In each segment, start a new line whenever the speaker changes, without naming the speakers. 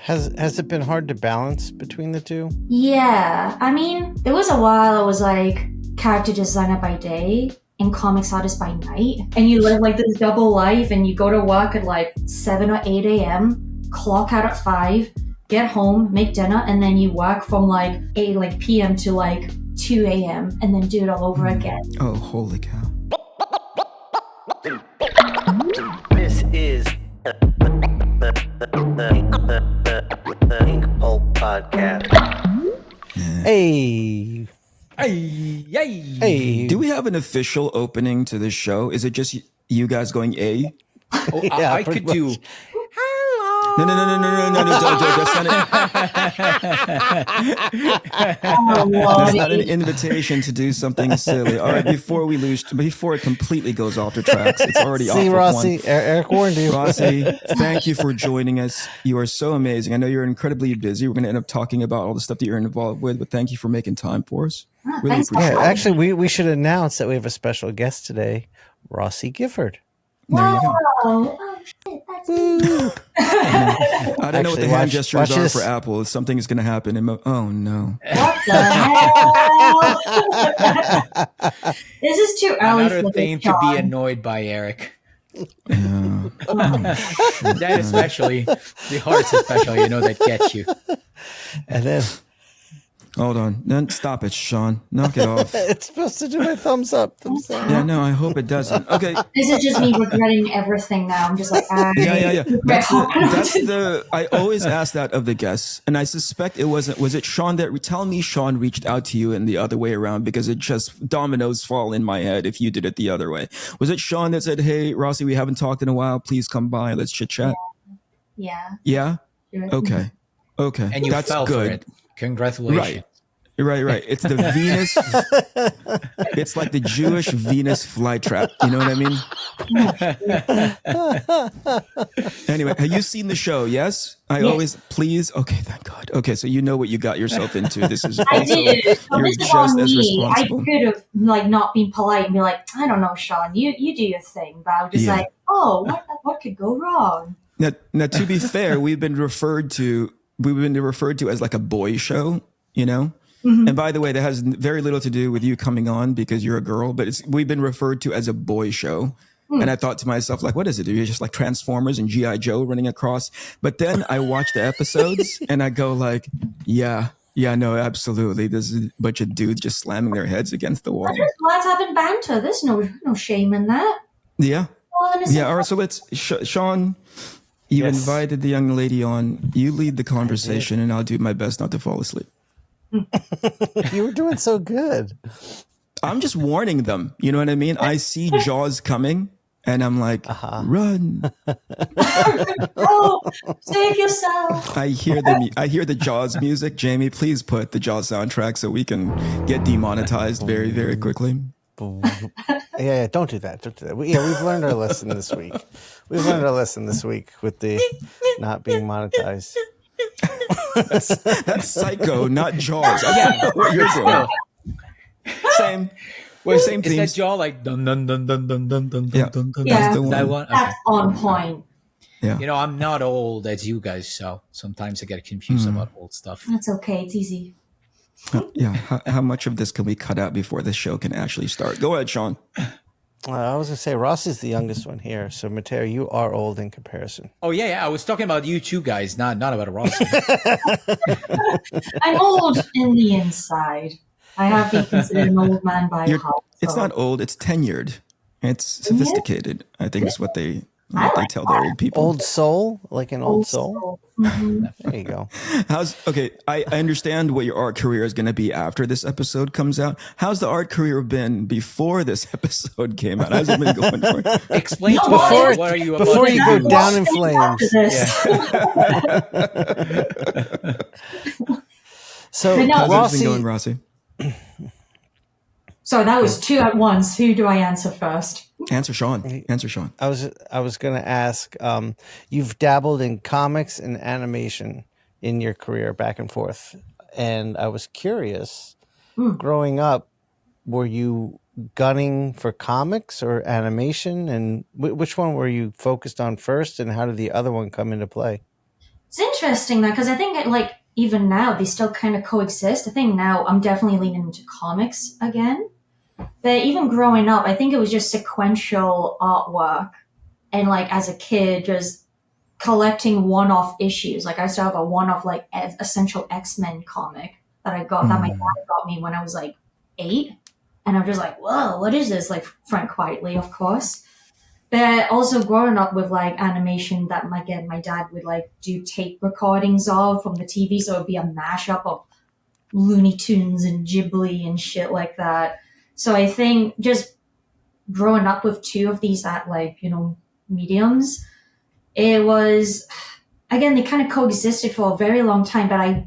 Has it been hard to balance between the two?
Yeah, I mean, there was a while I was like character designer by day and comics artist by night, and you live like this double life, and you go to work at like 7 or 8 a.m., clock out at 5, get home, make dinner, and then you work from like 8 p.m. to like 2 a.m. and then do it all over again.
Oh, holy cow.
This is the Inkpulp podcast.
Hey.
Hey. Do we have an official opening to this show? Is it just you guys going A?
Oh,
Yeah,
I
pretty
could do.
much.
No, don't. That's not an invitation to do something silly. All right, before it completely goes off the tracks, it's already off.
See,
of
Rossi,
one.
Eric warned you.
Rossi, thank you for joining us. You are so amazing. I know you're incredibly busy. We're going to end up talking about all the stuff that you're involved with, but thank you for making time for us. Really
Thanks for
appreciate it.
Yeah, actually, we should announce that we have a special guest today, Rossi Gifford.
There you go.
Oh shit, that's me.
I don't know what the hand gestures
watch
are
this.
for Apple. Something is going to happen. Oh, no.
What the hell? This is too early
Another
for
thing
this,
to be
Shawn.
annoyed by, Eric.
Yeah.
That especially, the hearts especially, that get you.
And then
Hold on. No, stop it, Shawn. Knock it off.
it's supposed to do my thumbs up. Thumbs down.
Yeah, no, I hope it doesn't. Okay.
This is just me regretting everything now. I'm just like,
Yeah. That's the. I always ask that of the guests, and I suspect it wasn't. Was it Shawn that? Tell me, Shawn reached out to you and the other way around, because it just dominoes fall in my head if you did it the other way. Was it Shawn that said, "Hey, Rossi, we haven't talked in a while. Please come by. Let's chit chat."
Yeah.
Yeah.
Sure.
Okay.
And you
That's
fell
good.
for it. Congratulations.
Right. It's the Venus. It's like the Jewish Venus flytrap. You know what I mean? Anyway, have you seen the show? Yes? Please. Okay, thank God. Okay, so you know what you got yourself into. This is
I
also,
did. So
you're
this is
just
on
as
me.
responsible.
I could have not been polite and be like, I don't know, Shawn, you do your thing. But I was just
Yeah.
like, what could go wrong?
Now, to be fair, we've been referred to as like a boy show,
Mm-hmm.
And by the way, that has very little to do with you coming on because you're a girl, but we've been referred to as a boy show. And I thought to myself, like, what is it? Are you just like Transformers and G.I. Joe running across? But then I watch the episodes and I go like, yeah, no, absolutely. There's a bunch of dudes just slamming their heads against the wall.
We're just lads having banter. There's no shame in that.
Yeah.
All innocent
Yeah. All right. So let's, Shawn, you
Yes.
invited the young lady on. You lead the conversation and I'll do my best not to fall asleep.
You were doing so good.
I'm just warning them. You know what I mean? I see Jaws coming and I'm like, run.
Oh, save yourself.
I hear the Jaws music. Jamie, please put the Jaws soundtrack so we can get demonetized very, very quickly.
Yeah, don't do that. We've learned our lesson this week. We've learned our lesson this week with the not being monetized.
That's Psycho, not Jaws. I don't know what you're doing. Same. Well, same
Is that
themes.
jaw like dun dun dun dun dun dun dun
Yeah.
dun dun?
Yeah.
That's the
That
one.
one. Okay.
That's on point.
Yeah.
I'm not old as you guys, so sometimes I get confused about old stuff.
That's okay. It's easy.
Yeah. How much of this can we cut out before the show can actually start? Go ahead, Shawn.
I was going to say, Ross is the youngest one here. So, Matteo, you are old in comparison.
Oh yeah. I was talking about you two guys, not about Ross.
I'm old in the inside. I have been considered an old man by heart.
It's not old. It's tenured. It's sophisticated. I think is what they tell the old people.
Old soul? Like an old soul?
Mhm.
There you go.
I understand what your art career is going to be after this episode comes out. How's the art career been before this episode came out? How's it been going for you?
Explain to
Before-
us what are you about
before
to
you
do?
go down in flames.
After this.
So,
But no,
How's
Rossi,
everything going, Rossi?
So that was two at once. Who do I answer first?
Answer Shawn.
I was going to ask, you've dabbled in comics and animation in your career back and forth. And I was curious, growing up, were you gunning for comics or animation? And which one were you focused on first? And how did the other one come into play?
It's interesting though, because I think like even now they still kind of coexist. I think now I'm definitely leaning into comics again. But even growing up, I think it was just sequential artwork and like as a kid, just collecting one-off issues. Like I still have a one-off like Essential X-Men comic that I got that my dad got me when I was like 8, and I'm just like, whoa, what is this? Like Frank Quietly, of course. But also growing up with like animation that again my dad would like do tape recordings of from the TV, so it would be a mashup of Looney Tunes and Ghibli and shit like that. So I think just growing up with two of these at like, mediums, it was, again, they kind of coexisted for a very long time, but I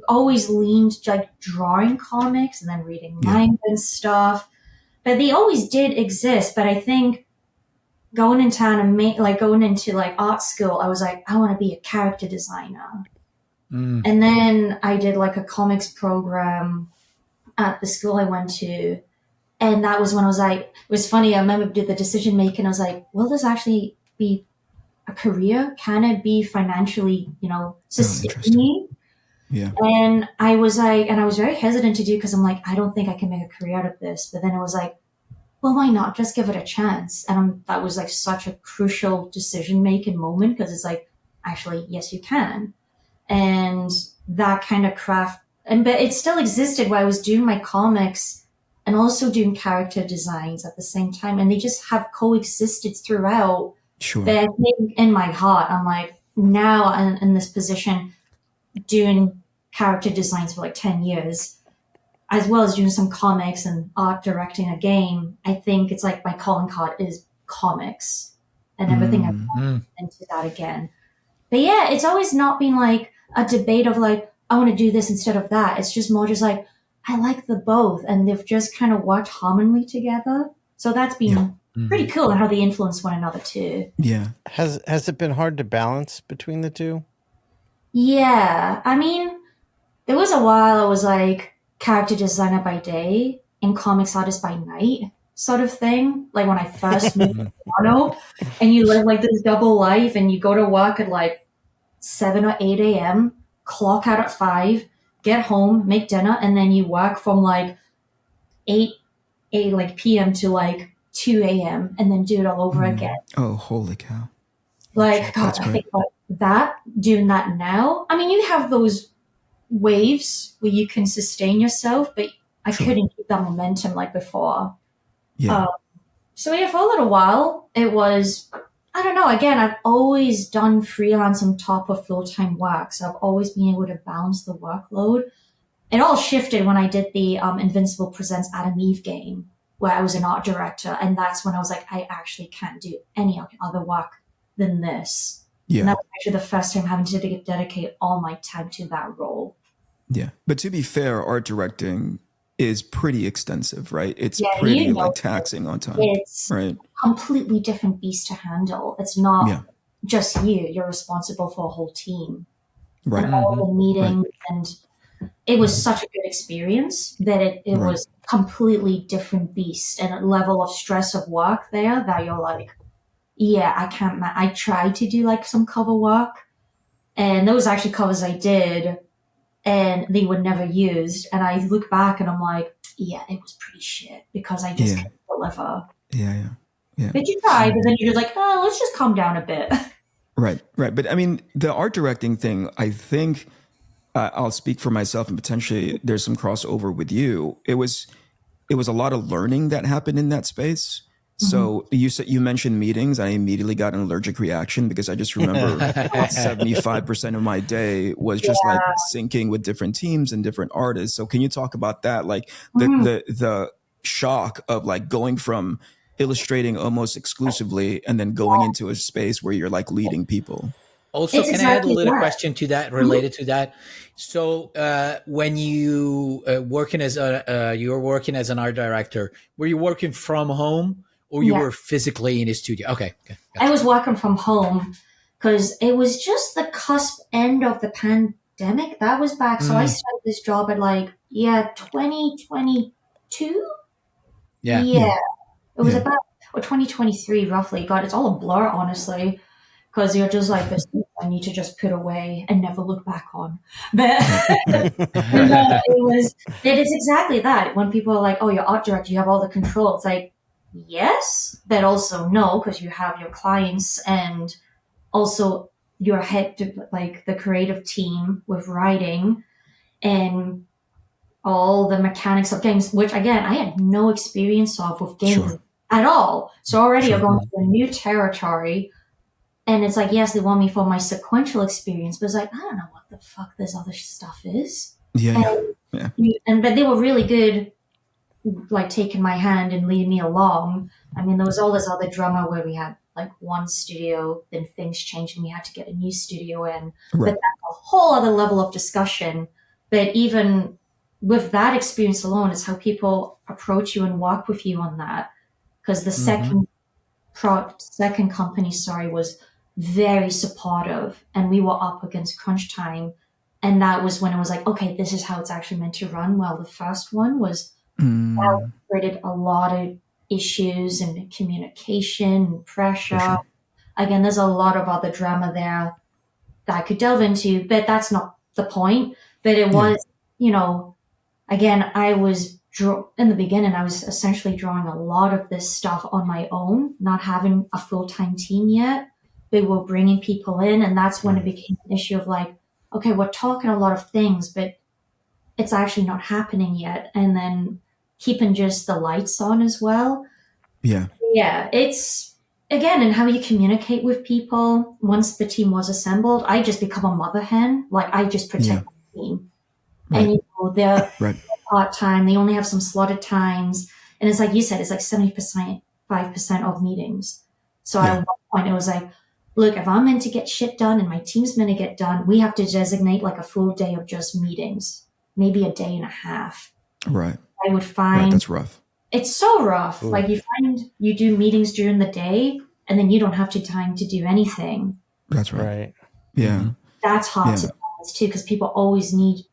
always leaned like drawing comics and then reading manga and stuff. But they always did exist. But I think going into art school, I was like, I want to be a character designer. And then I did like a comics program at the school I went to. And that was when I was like, it was funny. I remember did the decision making. I was like, will this actually be a career? Can it be financially, sustain me?
Yeah.
And I was like, and I was very hesitant to do because I'm like, I don't think I can make a career out of this. But then it was like, well, why not? Just give it a chance. And that was like such a crucial decision making moment because it's like, actually, yes, you can. And that kind of craft, but it still existed while I was doing my comics and also doing character designs at the same time. And they just have coexisted throughout.
Sure.
But I think in my heart, I'm like, now in this position, doing character designs for like 10 years, as well as doing some comics and art directing a game, I think it's like my calling card is comics and everything I've done into that again. But yeah, it's always not been like a debate of like, I want to do this instead of that. It's just more just like, I like the both, and they've just kind of worked harmoniously together. So that's been pretty cool how they influence one another too.
Yeah.
Has it been hard to balance between the two?
Yeah. I mean, there was a while I was like character designer by day and comics artist by night sort of thing. Like when I first moved to Toronto and you live like this double life and you go to work at like 7 or 8 a.m., clock out at 5, get home, make dinner, and then you work from like 8 p.m. to like 2 a.m. and then do it all over again.
Oh, holy cow.
Like, God, I think about doing that now. I mean, you have those waves where you can sustain yourself, but I couldn't keep that momentum like before.
Yeah.
So yeah, for a little while, it was, I don't know, again, I've always done freelance on top of full-time work, so I've always been able to balance the workload. It all shifted when I did the Invincible Presents Adam Eve game, where I was an art director, and that's when I was like, I actually can't do any other work than this.
Yeah.
And that was actually the first time having to dedicate all my time to that role.
Yeah. But to be fair, art directing is pretty extensive, right? It's
Yeah,
pretty like taxing on time.
It's
right.
completely different beast to handle. It's not just you. You're responsible for a whole team.
Right.
And all the meetings and it was such a good experience that it was completely different beast and a level of stress of work there that you're like, yeah, I can't. I tried to do like some cover work, and those actually covers I did, and they were never used. And I look back and I'm like, yeah, it was pretty shit because I just couldn't deliver.
Yeah.
But you tried, but then you're just like, oh, let's just calm down a bit.
Right. But I mean, the art directing thing, I think I'll speak for myself and potentially there's some crossover with you. It was a lot of learning that happened in that space. So you mentioned meetings. I immediately got an allergic reaction because I just remember 75% of my day was just like syncing with different teams and different artists. So can you talk about that? Like the shock of like going from illustrating almost exclusively and then going into a space where you're like leading people.
Also, can I add a little question to that related to that? So when you working as you were working as an art director, were you working from home or you were physically in a studio? Okay. Gotcha.
I was working from home because it was just the cusp end of the pandemic. That was back. So I started this job at 2022. Yeah. It was about 2023 roughly. God, it's all a blur, honestly. because you're just like this. I need to just put away and never look back on. But no, it is exactly that. When people are like, "Oh, you're art director, you have all the control," it's like, yes, but also no, because you have your clients and also your head, like the creative team with writing and all the mechanics of games, which again I had no experience of with games at all. So already I'm going to a new territory. And it's like, yes, they want me for my sequential experience, but it's like, I don't know what the fuck this other stuff is. But they were really good, like taking my hand and leading me along. I mean, there was all this other drama where we had like one studio, then things changed and we had to get a new studio in. But that's a whole other level of discussion. But even with that experience alone, it's how people approach you and work with you on that. Because the second company, was very supportive, and we were up against crunch time, and that was when it was like, okay, this is how it's actually meant to run. Well, the first one was created a lot of issues and communication and pressure. Again, there's a lot of other drama there that I could delve into, but that's not the point. But it was, again, I was in the beginning, I was essentially drawing a lot of this stuff on my own, not having a full-time team yet. They were bringing people in, and that's when it became an issue of like, okay, we're talking a lot of things, but it's actually not happening yet. And then keeping just the lights on as well. Yeah, it's, again, and how you communicate with people. Once the team was assembled, I just become a mother hen. Like, I just protect the team. And, they're part-time. They only have some slotted times. And it's like you said, it's like 70%, 5% of meetings. So at one point, it was like, look, if I'm meant to get shit done and my team's meant to get done, we have to designate like a full day of just meetings, maybe a day and a half.
Right.
I would find
that's rough.
It's so rough. Ooh. Like you find you do meetings during the day and then you don't have time to do anything.
That's right. Yeah.
That's hard to balance too, because people always need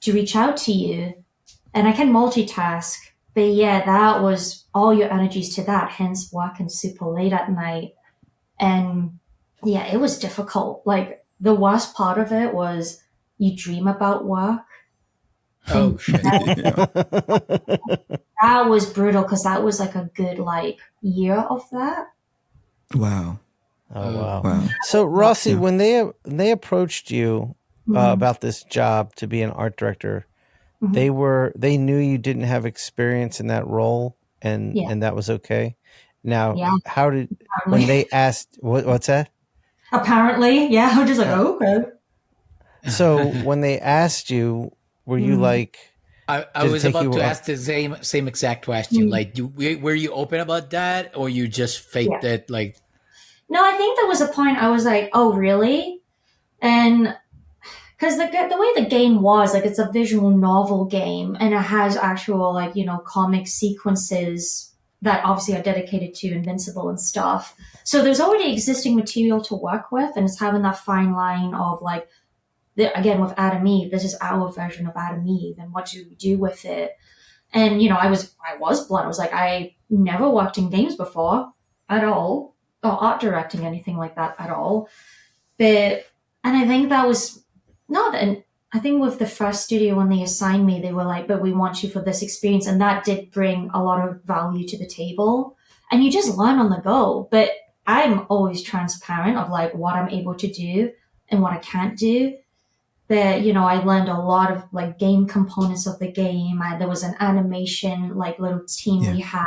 to reach out to you. And I can multitask, but that was all your energies to that, hence working super late at night. And it was difficult. Like the worst part of it was you dream about work.
Oh, shit.
That was brutal because that was like a good year of that.
Wow.
Oh, wow. So Rossi, when they approached you about this job to be an art director, they knew you didn't have experience in that role, and that was okay. Now, how did when they asked what's that?
Apparently, I'm just like, okay.
So when they asked you, were you like?
I was about to ask the same exact question. Like, were you open about that, or you just faked it? Like,
no, I think there was a point I was like, oh, really? And because the way the game was, like, it's a visual novel game, and it has actual comic sequences that obviously are dedicated to Invincible and stuff. So there's already existing material to work with, and it's having that fine line of again, with Adam Eve, this is our version of Adam Eve, and what do we do with it? And, I was blunt. I was like, I never worked in games before at all, or art directing, anything like that at all. And I think that was and I think with the first studio, when they assigned me, they were like, but we want you for this experience. And that did bring a lot of value to the table. And you just learn on the go. But I'm always transparent of what I'm able to do and what I can't do. But, I learned a lot of game components of the game. There was an animation, little team we had.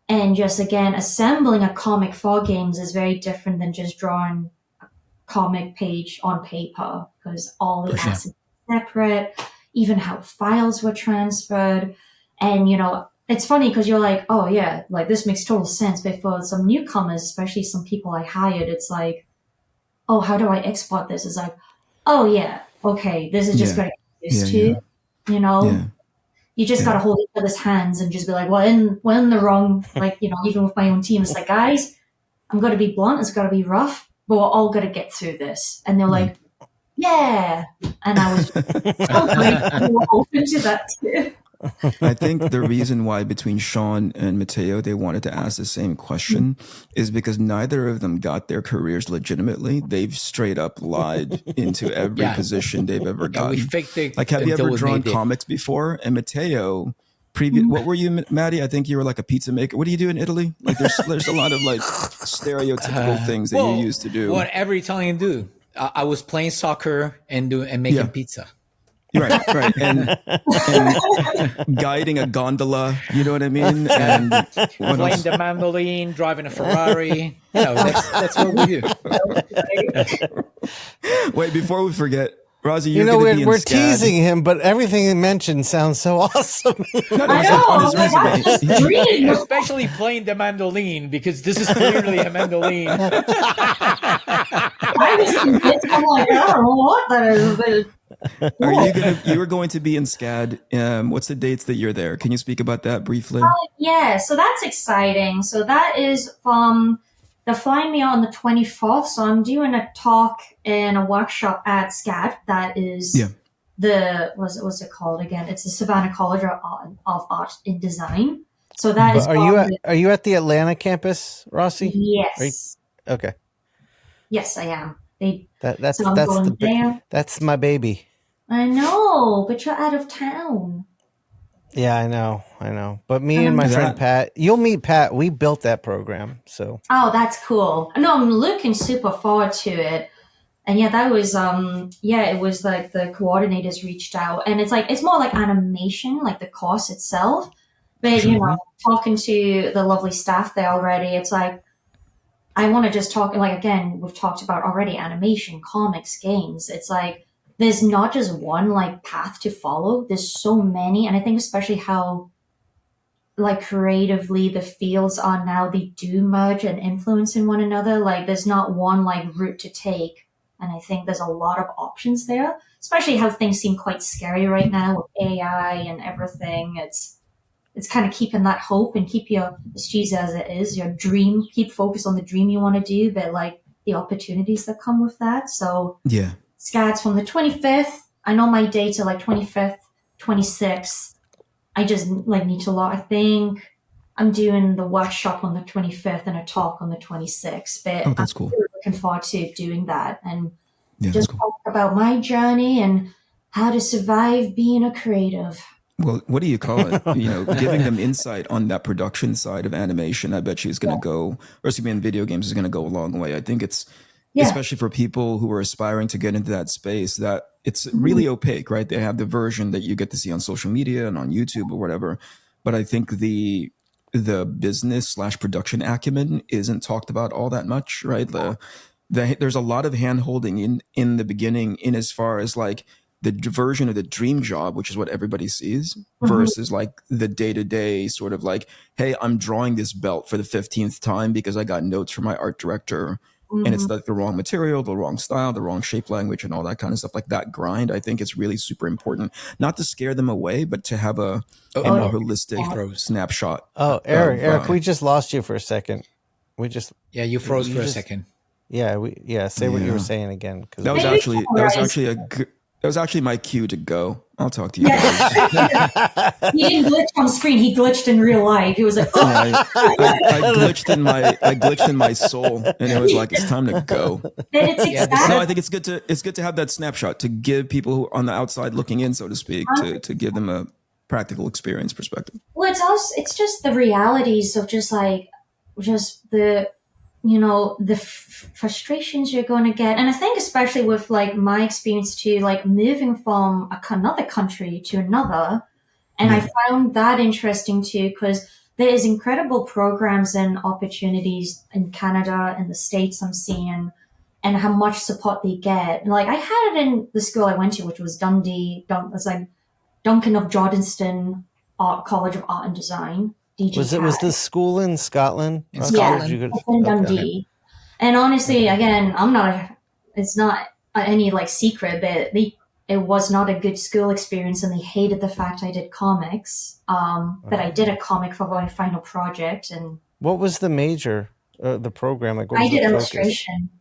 And just, again, assembling a comic for games is very different than just drawing a comic page on paper, because all the assets are separate, even how files were transferred. And, it's funny because you're like, oh, yeah, this makes total sense. But for some newcomers, especially some people I hired, it's like, oh, how do I export this? It's like, oh, yeah, okay, this is just going to get used to, You just got to hold each other's hands and just be like, well, we're in the wrong, even with my own team, it's like, guys, I'm going to be blunt, it's got to be rough, but we're all going to get through this. And they're like, yeah. And I was so grateful you were open to that too.
I think the reason why between Shawn and Matteo they wanted to ask the same question is because neither of them got their careers legitimately. They've straight up lied into every
Yeah.
position they've ever
Yeah, we
gotten.
faked it.
Like, have you
until
ever
we
drawn
made it.
comics before? And Matteo, what were you, Maddie? I think you were like a pizza maker. What do you do in Italy? Like, there's a lot of like stereotypical things that you used to do.
What every Italian do? I was playing soccer and making pizza.
Right, and guiding a gondola, you know what I mean? And
Playing the mandolin, driving a Ferrari. That's what we do.
Wait, before we forget, Rossi,
You
you're
know,
going to be in
we're
SCAD.
teasing him, but everything he mentioned sounds so awesome.
I know.
on his
Like,
resume.
that's his dream.
Especially playing the mandolin, because this is clearly a mandolin.
I was convinced. I'm like, I don't know what that is. But
You were going to be in SCAD. What's the dates that you're there? Can you speak about that briefly?
yeah, so that's exciting. So that is they're flying me out on the 24th. So I'm doing a talk and a workshop at SCAD. That is what's it called again? It's the Savannah College of Art and Design. So that is.
Are you at the Atlanta campus, Rossi?
Yes.
Okay.
Yes, I am.
That's my baby.
I know, but you're out of town.
Yeah, I know. But me and my friend Pat, you'll meet Pat. We built that program, so.
Oh, that's cool. No, I'm looking super forward to it. And yeah, that was it was like the coordinators reached out, and it's more like animation, like the course itself. But talking to the lovely staff there already, it's like I want to just talk, like, again, we've talked about already animation, comics, games. It's like there's not just one like path to follow. There's so many, and I think especially how like creatively the fields are now, they do merge and influence in one another. Like there's not one like route to take, and I think there's a lot of options there, especially how things seem quite scary right now with AI and everything. It's kind of keeping that hope and keep your, as cheesy as it is, your dream, keep focused on the dream you want to do, but like the opportunities that come with that. So
yeah,
SCAD's from the 25th. I know my dates are like 25th, 26th. I just like need to log. I think I'm doing the workshop on the 25th and a talk on the 26th. But
that's cool.
I'm really looking forward to doing that and
just
talk about my journey and how to survive being a creative.
Well, what do you call it? Giving them insight on that production side of animation, I bet you is going to go, or excuse me, in video games is going to go a long way. I think it's, especially for people who are aspiring to get into that space, that it's really opaque, right? They have the version that you get to see on social media and on YouTube or whatever. But I think the business / production acumen isn't talked about all that much, right? There's a lot of hand holding in the beginning in as far as like, the version of the dream job, which is what everybody sees, versus like the day-to-day sort of like, hey, I'm drawing this belt for the 15th time because I got notes from my art director and it's like the wrong material, the wrong style, the wrong shape language and all that kind of stuff. Like that grind, I think it's really super important, not to scare them away, but to have a more holistic snapshot.
Oh, Eric, we just lost you for a second.
You froze for a second.
Yeah, say what you were saying again.
That was actually my cue to go. I'll talk to you guys.
He didn't glitch on screen. He glitched in real life. He was like,
I glitched in my soul, and it was like, it's time to go.
It's
No, I think it's good to have that snapshot to give people who are on the outside looking in, so to speak, to give them a practical experience perspective.
Well, it's just the realities of just the frustrations you're going to get. And I think especially with like my experience too, like moving from another country to another. And I found that interesting too, because there is incredible programs and opportunities in Canada and the States I'm seeing and how much support they get. Like I had it in the school I went to, which was Duncan of Jordanston College of Art and Design.
Was this school in Scotland?
In Scotland?
In Dundee. And honestly, again, it's not any like secret, but it was not a good school experience and they hated the fact I did comics. But I did a comic for my final project. And
what was the major, the program? Like, what
I
was
did
the
illustration.
Focus?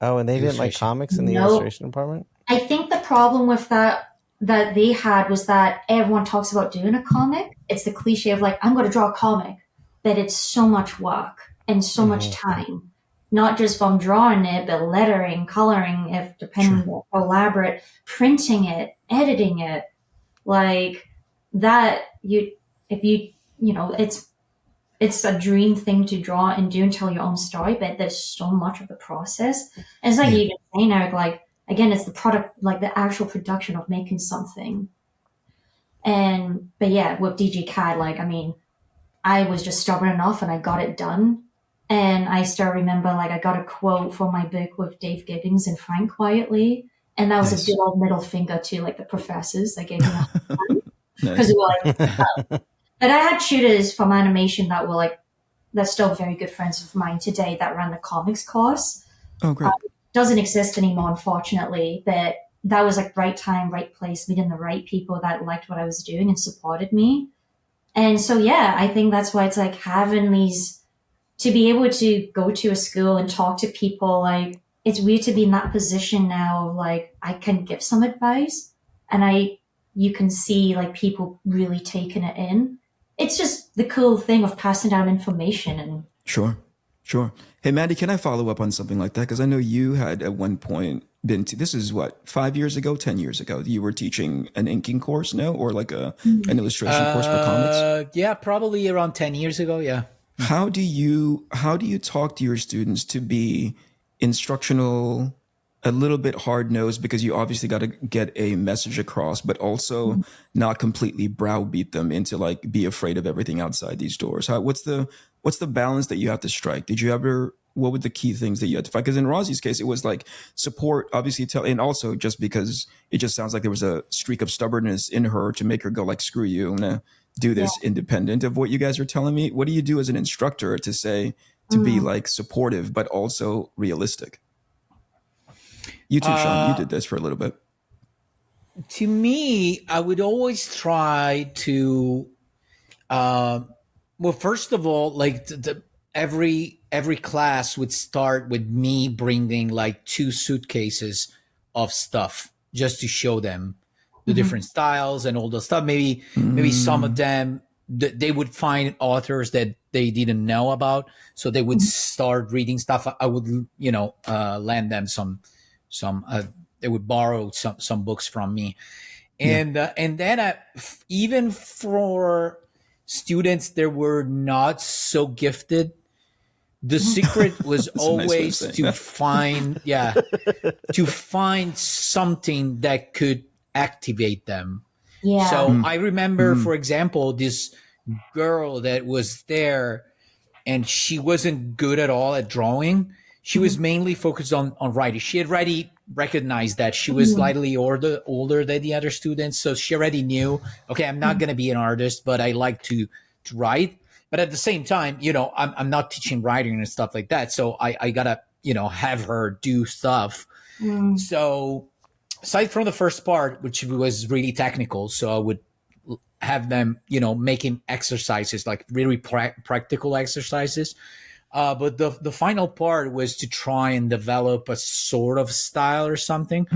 Oh, and they didn't like comics in the illustration department?
I think the problem with that that they had was that everyone talks about doing a comic. It's the cliche of like, I'm going to draw a comic, but it's so much work and so much time. Not just from drawing it, but lettering, coloring, if depending on how elaborate, printing it, editing it, like that. If you, it's a dream thing to draw and do and tell your own story, but there's so much of the process. And it's like you even saying, Eric, like, again, it's the product, like the actual production of making something. But yeah, with DJ CAD, like, I mean, I was just stubborn enough and I got it done. And I still remember, like, I got a quote for my book with Dave Gibbons and Frank Quietly. And that was a good old middle finger to, like, the professors. They gave me a because they were like, oh. But I had tutors from animation that were like, they're still very good friends of mine today that ran the comics course.
Oh, great.
Doesn't exist anymore, unfortunately, but that was like right time, right place, meeting the right people that liked what I was doing and supported me. And so, yeah, I think that's why it's like having these, to be able to go to a school and talk to people, like, it's weird to be in that position now of like, I can give some advice and you can see like people really taking it in. It's just the cool thing of passing down information. And
Sure. Hey, Maddie, can I follow up on something like that? Because I know you had at one point been to, this is what, 5 years ago, 10 years ago, you were teaching an inking course, no? Or like an illustration course for comics?
Yeah, probably around 10 years ago. Yeah.
How do you talk to your students to be instructional, a little bit hard nosed, because you obviously got to get a message across, but also not completely browbeat them into like be afraid of everything outside these doors? What's the balance that you have to strike? What were the key things that you had to find? Because in Rossi's case, it was like support, obviously, and also just because it just sounds like there was a streak of stubbornness in her to make her go like, screw you, I'm gonna do this independent of what you guys are telling me. What do you do as an instructor to be like supportive, but also realistic? You too, Shawn, you did this for a little bit.
To me, I would always try to, well, first of all, like every class would start with me bringing like 2 suitcases of stuff just to show them the different styles and all the stuff. Maybe some of them they would find authors that they didn't know about, so they would start reading stuff. I would lend them some they would borrow some books from me, and then even for students that were not so gifted, the secret was always to find something that could activate them.
yeah.
So I remember, for example, this girl that was there, and she wasn't good at all at drawing. She was mainly focused on writing. She had already recognized that she was slightly older than the other students. So she already knew, okay, I'm not going to be an artist, but I like to write. But at the same time, I'm not teaching writing and stuff like that. So I got to, have her do stuff. So aside from the first part, which was really technical, so I would have them, making exercises, like really practical exercises. But the final part was to try and develop a sort of style or something.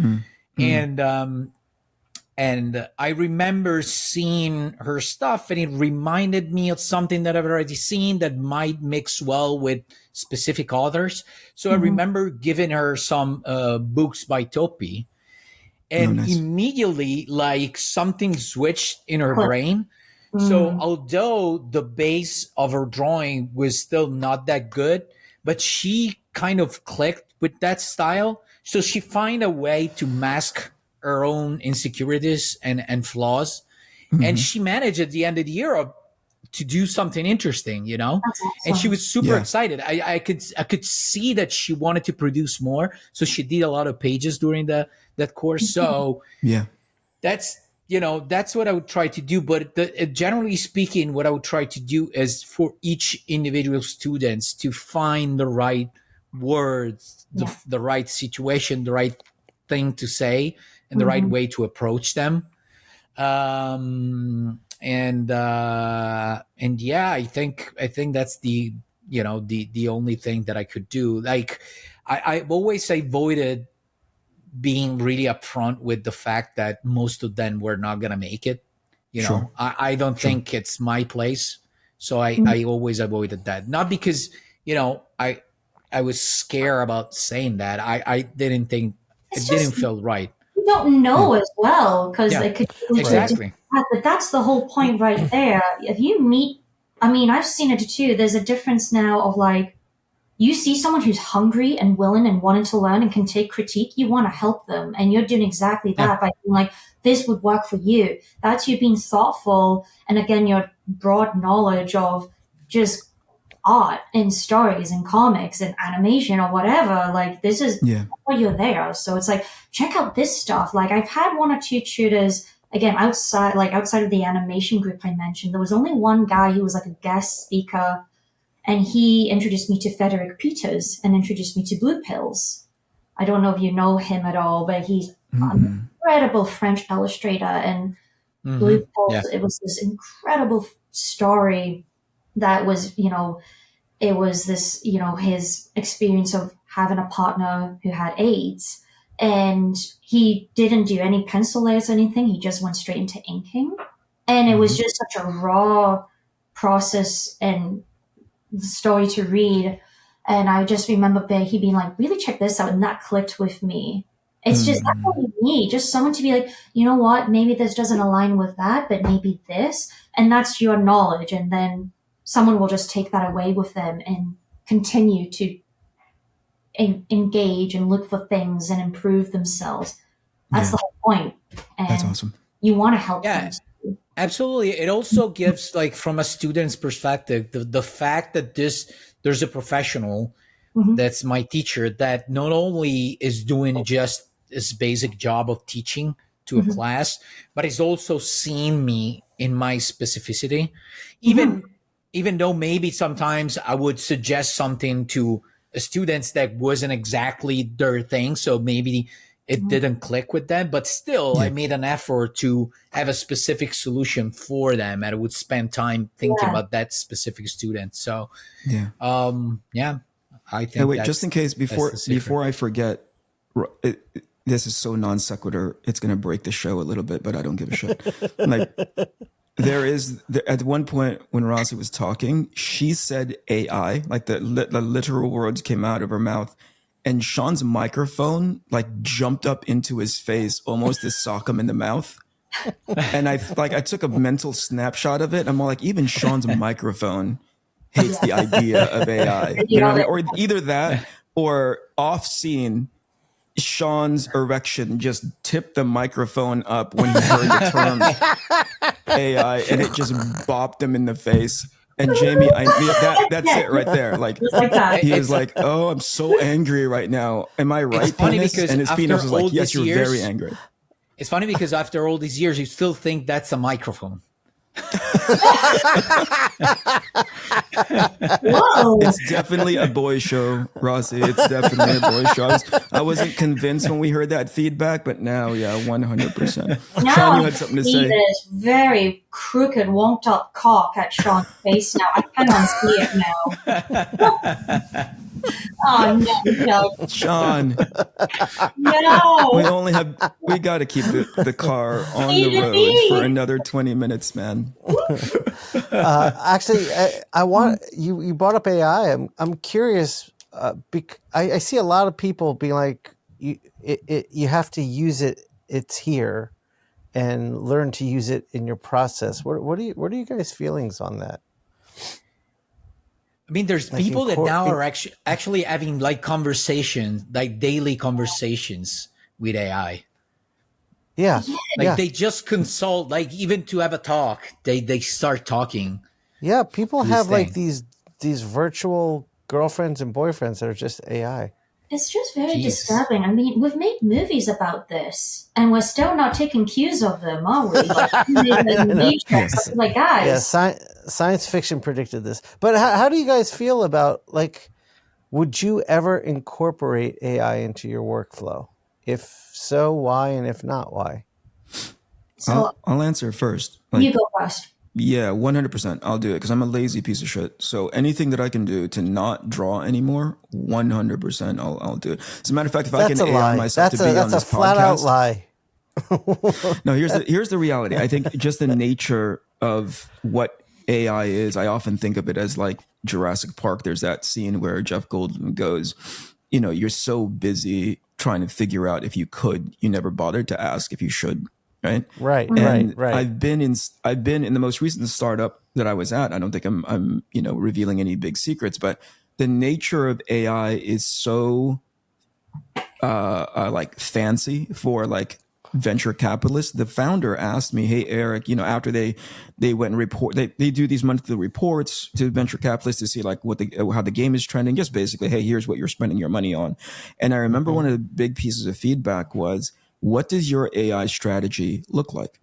And I remember seeing her stuff, and it reminded me of something that I've already seen that might mix well with specific authors. So I remember giving her some books by Topi, and immediately, like, something switched in her brain. So although the base of her drawing was still not that good, but she kind of clicked with that style. So she found a way to mask her own insecurities and flaws. And she managed at the end of the year to do something interesting,
That's awesome.
and she was super excited. I could see that she wanted to produce more. So she did a lot of pages during that course. So that's what I would try to do. But generally speaking, what I would try to do is for each individual students to find the right words, the right situation, the right thing to say, and the right way to approach them. And yeah, I think that's the only thing that I could do. Like I've always avoided being really upfront with the fact that most of them were not going to make it. You
Sure.
know, I don't think it's my place. So I always avoided that. Not because, you know, I was scared about saying that. I didn't think
It's
it didn't
just
feel right.
you don't know as well because
Yeah,
it could lead to a
exactly.
different path. But that's the whole point right there. If you meet, I mean, I've seen it too. There's a difference now of like, you see someone who's hungry and willing and wanting to learn and can take critique, you want to help them. And you're doing exactly that by being like, this would work for you. That's you being thoughtful. And again, your broad knowledge of just art and stories and comics and animation or whatever. Like, this is why you're there. So it's like, check out this stuff. Like, I've had one or two tutors, again, outside of the animation group I mentioned. There was only one guy who was like a guest speaker, and he introduced me to Frederick Peters and introduced me to Blue Pills. I don't know if you know him at all, but he's an incredible French illustrator. And Blue Pills, it was this incredible story that was, you know, it was this, you know, his experience of having a partner who had AIDS. And he didn't do any pencil layers or anything. He just went straight into inking. And it was just such a raw process and story to read. And I just remember he being like, really check this out. And that clicked with me. It's just, that's what you need. Just someone to be like, you know what, maybe this doesn't align with that, but maybe this. And that's your knowledge. And then someone will just take that away with them and continue to engage and look for things and improve themselves. That's the whole point. And
that's awesome.
You want to help them.
Absolutely. It also gives, like, from a student's perspective, the fact that there's a professional that's my teacher that not only is doing just this basic job of teaching to a class, but is also seeing me in my specificity. Even though maybe sometimes I would suggest something to students that wasn't exactly their thing. So maybe it didn't click with them, but still I made an effort to have a specific solution for them. And I would spend time thinking about that specific student. So, I think
wait, just in case, before I forget, this is so non sequitur. It's going to break the show a little bit, but I don't give a shit. Like, at one point when Rossi was talking, she said AI, like the literal words came out of her mouth. And Shawn's microphone like jumped up into his face almost to sock him in the mouth. And I took a mental snapshot of it. I'm all like, even Shawn's microphone hates the idea of AI. You know what I mean? Or either that or off scene, Shawn's erection just tipped the microphone up when he heard the terms AI, and it just bopped him in the face. And Jamie, that's it right there. Like he was like, "Oh, I'm so angry right now. Am I right?"
It's funny
penis?
because
And his penis was like, "Yes, you're very angry."
It's funny because after all these years, you still think that's a microphone.
Whoa.
It's definitely a boy show, Rossi. It's definitely a boy show. I wasn't convinced when we heard that feedback, but now, 100%.
Now
Shawn, you had something to say.
This very crooked, wonked up cock at Shawn's face now. I cannot see it now. Oh no,
Shawn.
no.
We got to keep the car on the road for another 20 minutes, man.
Actually, I want you brought up AI. I'm curious. I see a lot of people being like, you have to use it. It's here, and learn to use it in your process. What are you guys' feelings on that?
I mean, there's
Like
people that now are actually having like conversations, like daily conversations with AI.
Yeah.
Like they just consult, like even to have a talk, they start talking.
Yeah, people have like these virtual girlfriends and boyfriends that are just AI.
It's just very disturbing. I mean, we've made movies about this, and we're still not taking cues of them, are we? Like, guys.
Yeah, science fiction predicted this. But how do you guys feel about, like, would you ever incorporate AI into your workflow? If so, why? And if not, why?
So
I'll answer first.
you go first.
Yeah, 100%. I'll do it because I'm a lazy piece of shit. So anything that I can do to not draw anymore, 100%, I'll do it. As a matter of fact, if I
That's
can
a
AI
lie.
myself to be on
That's a
this
flat out
podcast,
lie.
no, here's the reality. I think just the nature of what AI is, I often think of it as like Jurassic Park. There's that scene where Jeff Goldblum goes, you're so busy trying to figure out if you could, you never bothered to ask if you should, right?
Right,
And
right.
I've been in the most recent startup that I was at. I don't think I'm revealing any big secrets, but the nature of AI is so like fancy for like venture capitalists. The founder asked me, "Hey Eric, after they went and report, they do these monthly reports to venture capitalists to see like how the game is trending. Just basically, hey, here's what you're spending your money on." And I remember one of the big pieces of feedback was, "What does your AI strategy look like?"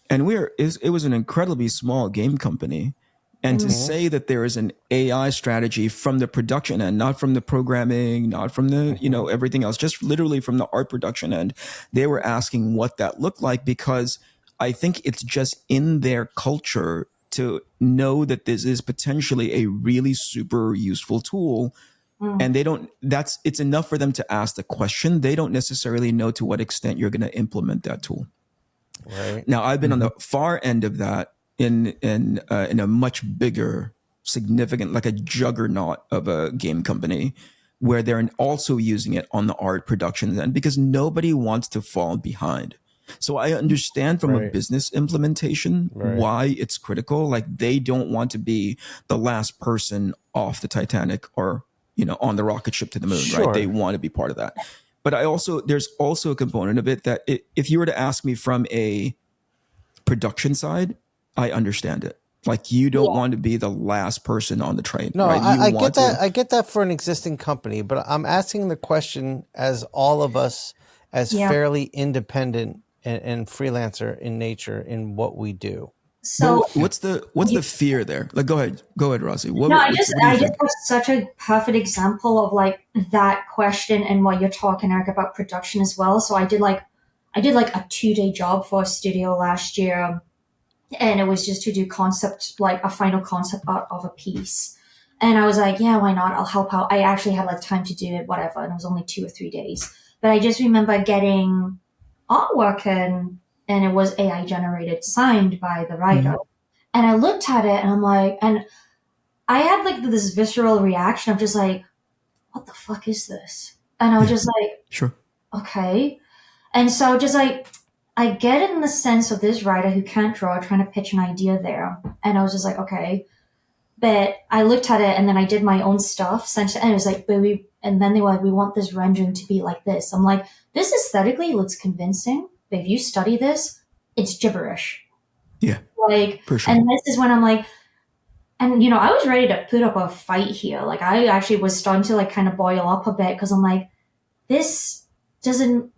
And it was an incredibly small game company. And to say that there is an AI strategy from the production end, not from the programming, not from the, everything else, just literally from the art production end, they were asking what that looked like, because I think it's just in their culture to know that this is potentially a really super useful tool. And it's enough for them to ask the question. They don't necessarily know to what extent you're going to implement that tool.
Right.
Now, I've been on the far end of that in a much bigger, significant, like a juggernaut of a game company, where they're also using it on the art production end, because nobody wants to fall behind. So I understand from a business implementation why it's critical. Like, they don't want to be the last person off the Titanic or, on the rocket ship to the moon, right? They want to be part of that. But there's also a component of it that if you were to ask me from a production side, I understand it. Like, you don't want to be the last person on the train.
No,
right?
I get that. I get that for an existing company, but I'm asking the question as all of us as fairly independent and freelancer in nature in what we do.
So
what's the fear there? Like, go ahead, Rossi.
I just have such a perfect example of like that question and what you're talking, Eric, about production as well. So I did like a 2-day job for a studio last year, and it was just to do a final concept art of a piece. And I was like, yeah, why not? I'll help out. I actually had like time to do it, whatever. And it was only 2 or 3 days. But I just remember getting artwork and it was AI generated, signed by the writer. And I looked at it and I'm like, and I had like this visceral reaction of just like, what the fuck is this? And I was just like,
sure,
okay. And so just like, I get it in the sense of this writer who can't draw, trying to pitch an idea there. And I was just like, okay. But I looked at it and then I did my own stuff. And it was like, and then they were like, we want this rendering to be like this. I'm like, this aesthetically looks convincing, but if you study this, it's gibberish.
Yeah.
Like,
for sure.
And this is when I'm like, and I was ready to put up a fight here. Like, I actually was starting to like kind of boil up a bit, because I'm like, this doesn't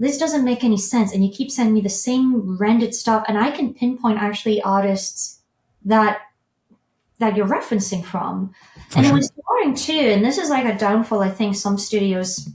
make any sense. And you keep sending me the same rendered stuff, and I can pinpoint actually artists that you're referencing from. And it was boring too. And this is like a downfall I think some studios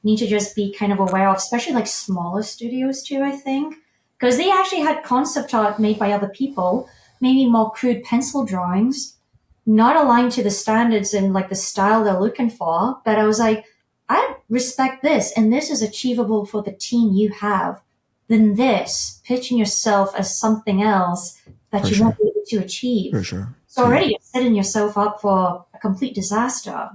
need to just be kind of aware of, especially like smaller studios too, I think. Because they actually had concept art made by other people, maybe more crude pencil drawings, not aligned to the standards and like the style they're looking for. But I was like, I respect this, and this is achievable for the team you have, than this, pitching yourself as something else that you won't be able to achieve.
For sure.
So already you're setting yourself up for a complete disaster.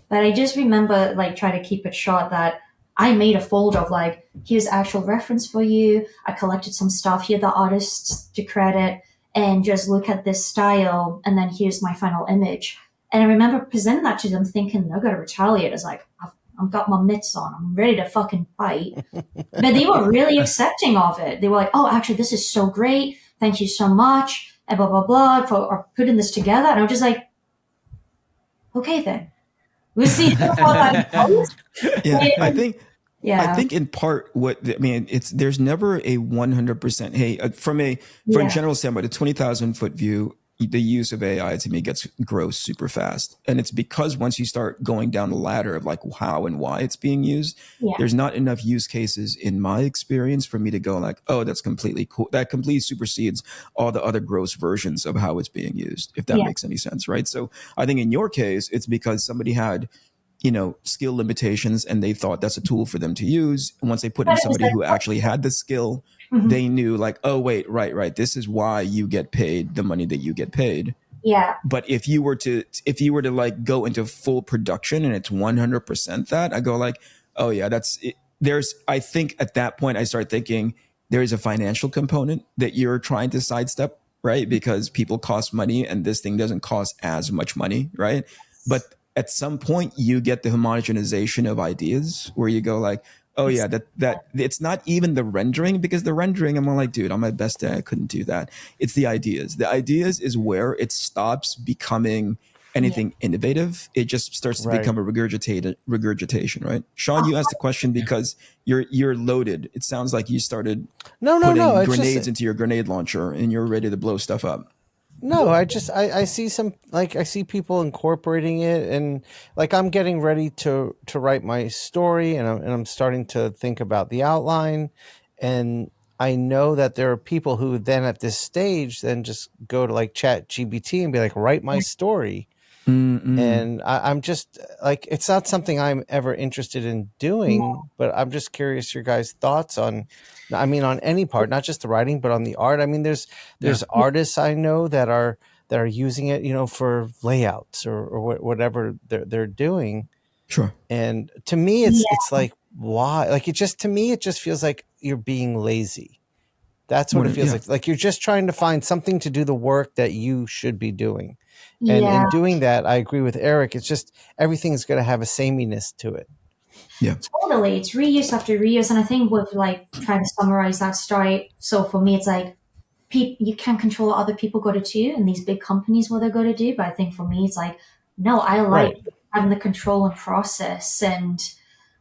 But I just remember like trying to keep it short that I made a folder of like, here's actual reference for you. I collected some stuff. Here are the artists to credit, and just look at this style. And then here's my final image. And I remember presenting that to them thinking they're going to retaliate. It's like, I've got my mitts on. I'm ready to fucking fight. But they were really accepting of it. They were like, oh, actually, this is so great. Thank you so much. And blah, blah, blah, for putting this together. And I was just like, okay, then. We'll see how that goes.
I think in part there's never a 100%. Hey, from a general standpoint, a 20,000 foot view, the use of AI to me grows super fast. And it's because once you start going down the ladder of like how and why it's being used, there's not enough use cases in my experience for me to go like, oh, that's completely cool. That completely supersedes all the other gross versions of how it's being used, if that makes any sense, right? So I think in your case, it's because somebody had, skill limitations and they thought that's a tool for them to use. And once they put in somebody who actually had the skill, they knew like, oh, wait, right. This is why you get paid the money that you get paid.
Yeah.
But if you were to like go into full production and it's 100% that, I go like, oh yeah, that's it. I think at that point I start thinking there is a financial component that you're trying to sidestep, right? Because people cost money and this thing doesn't cost as much money, right? But at some point you get the homogenization of ideas where you go like, oh yeah, that it's not even the rendering, because the rendering, I'm like, dude, on my best day, I couldn't do that. It's the ideas. The ideas is where it stops becoming anything innovative. It just starts to become a regurgitation, right? Shawn, you asked the question because you're loaded. It sounds like you started putting grenades into your grenade launcher and you're ready to blow stuff up.
No, I see some, like, I see people incorporating it, and like I'm getting ready to write my story, and I'm starting to think about the outline, and I know that there are people who then at this stage then just go to like Chat GBT and be like, write my story. And I'm just like, it's not something I'm ever interested in doing, but I'm just curious your guys' thoughts on, I mean, on any part, not just the writing, but on the art. I mean, there's artists I know that are using it, for layouts or whatever they're doing.
Sure.
And to me, it's like, why? Like, to me, it just feels like you're being lazy. That's what it feels like. Like you're just trying to find something to do the work that you should be doing. And in doing that, I agree with Eric. It's just everything's going to have a sameness to it.
Yeah,
totally. It's reuse after reuse, and I think with like trying to summarize that story. So for me, it's like you can't control what other people go to do, and these big companies what they're going to do. But I think for me, it's like no, I like having the control and process. And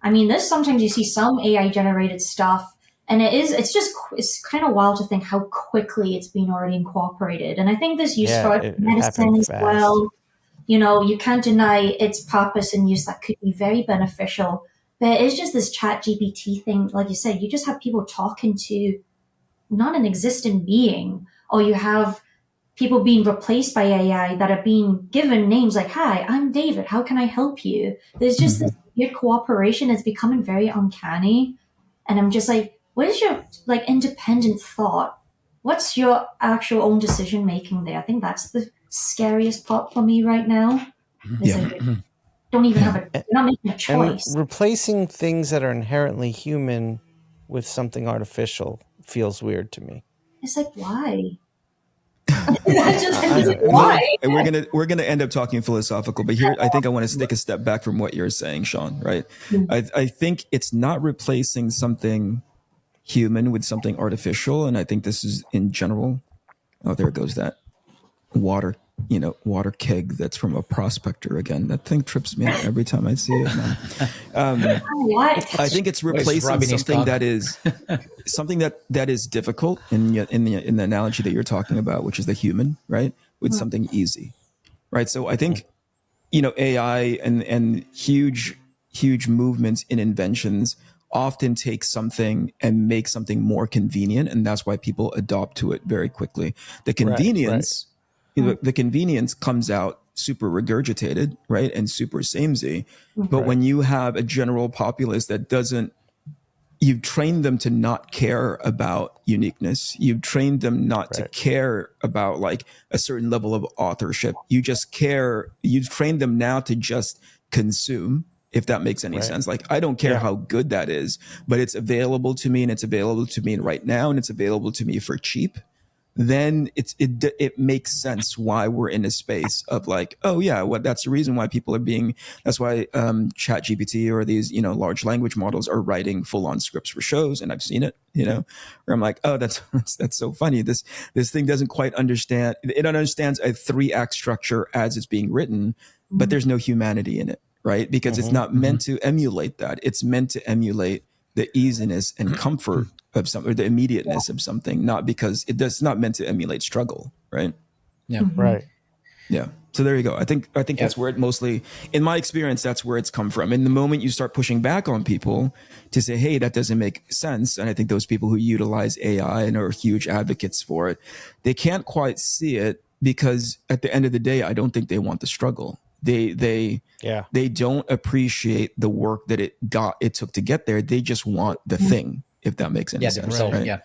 I mean, there's sometimes you see some AI generated stuff, and it's kind of wild to think how quickly it's been already incorporated. And I think this use for medicine as well. You can't deny its purpose and use that could be very beneficial. But it's just this Chat GPT thing, like you said, you just have people talking to not an existent being, or you have people being replaced by AI that are being given names like, hi, I'm David, how can I help you? There's just this weird cooperation. It's becoming very uncanny. And I'm just like, what is your like independent thought? What's your actual own decision making there? I think that's the scariest part for me right now. Like, don't even you're not making a choice.
And replacing things that are inherently human with something artificial feels weird to me.
It's like, why? Why?
And we're gonna end up talking philosophical, but here I think I want to take a step back from what you're saying, Shawn. Right? I think it's not replacing something human with something artificial, and I think this is in general. Oh, there goes that water keg that's from a prospector again. That thing trips me out every time I see it. I think it's replacing something that is something that is difficult in the analogy that you're talking about, which is the human, right, with something easy, right? So I think AI and huge movements in inventions often take something and make something more convenient, and that's why people adopt to it very quickly. The convenience. The convenience comes out super regurgitated, right? And super samey. But when you have a general populace that you've trained them to not care about uniqueness. You've trained them not to care about like a certain level of authorship. You've trained them now to just consume, if that makes any sense. Like, I don't care how good that is, but it's available to me, and it's available to me right now, and it's available to me for cheap. Then it makes sense why we're in a space of like, oh yeah, that's the reason why people are that's why Chat GPT or these, large language models are writing full on scripts for shows. And I've seen it, where I'm like, oh, that's so funny. This thing doesn't quite understand. It understands a 3-act structure as it's being written, but there's no humanity in it, right? Because it's not meant to emulate that. It's meant to emulate the easiness and comfort of something, or the immediateness of something, not because it's not meant to emulate struggle, right?
Yeah.
Right.
Yeah. So there you go. I think that's where it mostly, in my experience, that's where it's come from. And the moment you start pushing back on people to say, hey, that doesn't make sense. And I think those people who utilize AI and are huge advocates for it, they can't quite see it because at the end of the day, I don't think they want the struggle. They don't appreciate the work that it took to get there. They just want the thing, if that makes any sense.
Result,
right?
Yeah.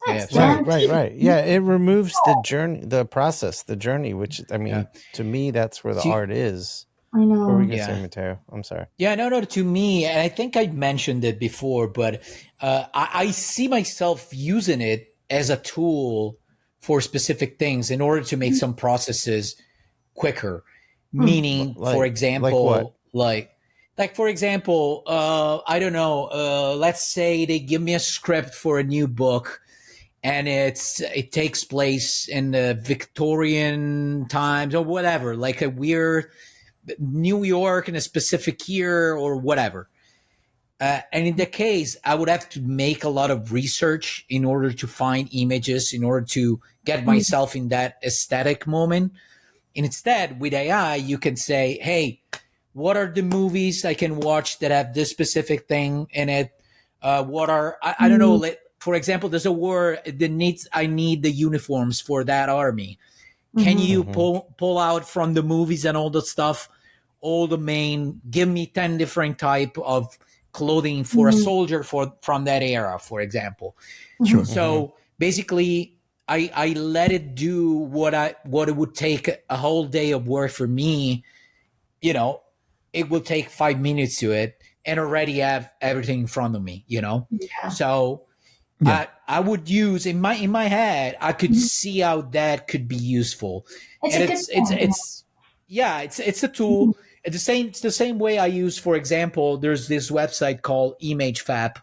Right. Yeah, it removes the journey, the process, the journey, which, I mean, to me, that's where the art is.
I know.
What were you going to say, Matteo? I'm sorry.
Yeah, no, to me, and I think I mentioned it before, but I see myself using it as a tool for specific things in order to make some processes quicker. Meaning, for example, like for example, I don't know, let's say they give me a script for a new book, and it takes place in the Victorian times or whatever, like a weird New York in a specific year or whatever. And in that case, I would have to make a lot of research in order to find images, in order to get myself in that aesthetic moment. And instead, with AI, you can say, hey, what are the movies I can watch that have this specific thing in it? What are, I don't know, for example, there's a war that I need the uniforms for that army. Can you pull out from the movies and all the stuff, all the main, give me 10 different type of clothing for a soldier from that era, for example.
Sure.
So basically, I let it do what it would take a whole day of work for me. You know, it will take 5 minutes to it and already have everything in front of me, you know?
Yeah.
So I would use in my head, I could see how that could be useful. It's a tool. It's the same way I use, for example, there's this website called ImageFab,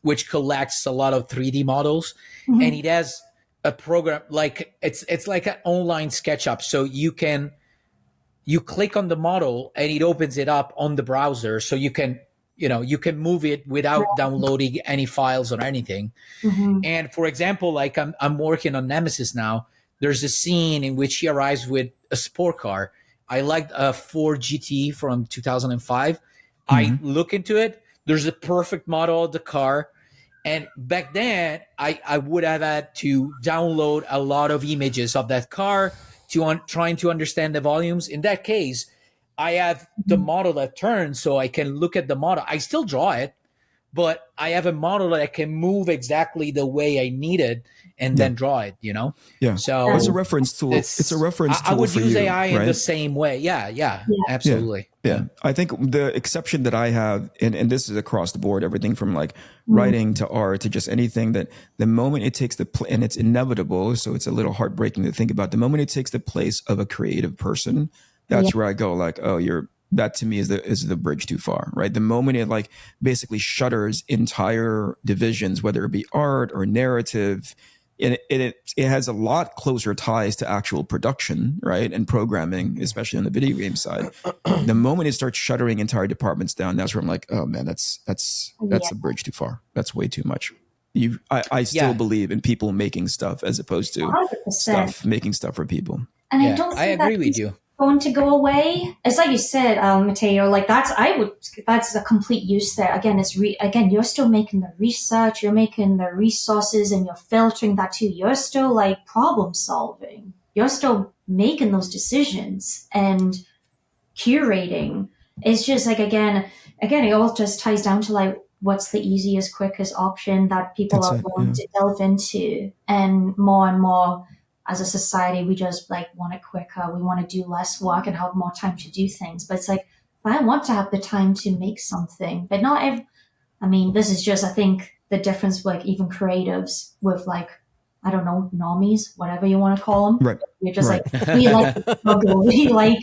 which collects a lot of 3D models, and it has a program like it's like an online SketchUp. So you click on the model and it opens it up on the browser, so you can move it without downloading any files or anything. And for example, like I'm working on Nemesis now. There's a scene in which he arrives with a sport car. I liked a Ford GT from 2005. I look into it. There's a perfect model of the car. And back then, I would have had to download a lot of images of that car trying to understand the volumes. In that case, I have the model that turns, so I can look at the model. I still draw it, but I have a model that I can move exactly the way I need it and then draw it, you know?
Yeah.
So
it's a reference tool. It's a reference tool.
I would
for
use
you,
AI in
right?
the same way. Yeah, absolutely.
Yeah. I think the exception that I have, and this is across the board, everything from like writing to art to just anything, that the moment it takes and it's inevitable, so it's a little heartbreaking to think about, the moment it takes the place of a creative person, that's where I go like, oh, that to me is the bridge too far, right? The moment it like basically shutters entire divisions, whether it be art or narrative, and it has a lot closer ties to actual production, right? And programming, especially on the video game side. The moment it starts shuttering entire departments down, that's where I'm like, oh man, that's a bridge too far. That's way too much. I still believe in people making stuff as opposed to
100%.
making stuff for people.
And I don't think
agree with you.
Going to go away. It's like you said, Matteo, like that's a complete use there. Again, you're still making the research, you're making the resources, and you're filtering that too. You're still like problem solving. You're still making those decisions and curating. It's just like, again, it all just ties down to like, what's the easiest, quickest option that people are willing to delve into, and more as a society, we just like want it quicker. We want to do less work and have more time to do things. But it's like, I want to have the time to make something, but not this is just, I think, the difference with like even creatives with like, I don't know, normies, whatever you want to call them.
Right.
You're just like, we like to struggle. We like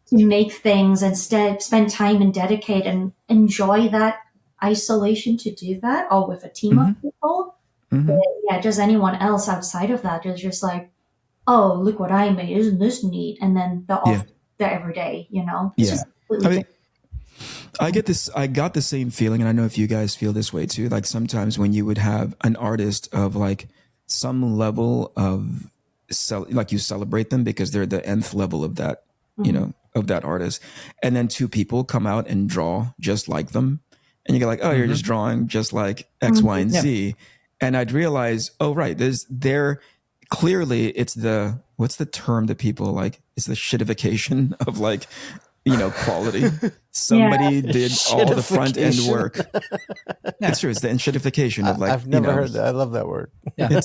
to make things, instead spend time and dedicate and enjoy that isolation to do that, or with a team of people. But just anyone else outside of that is just like, oh, look what I made, isn't this neat? And then they're off there every day, you know? It's just completely different.
I got the same feeling, and I know if you guys feel this way too, like sometimes when you would have an artist of like some level of you celebrate them because they're the nth level of that, of that artist. And then two people come out and draw just like them. And you go like, oh, you're just drawing just like X, Y, and Z. And I'd realize, oh, right, clearly it's what's the term that people like? It's the shitification of like, quality. Somebody did all the front end work. It's true. It's the shitification of like,
I've never heard that. I love that word.
Yeah.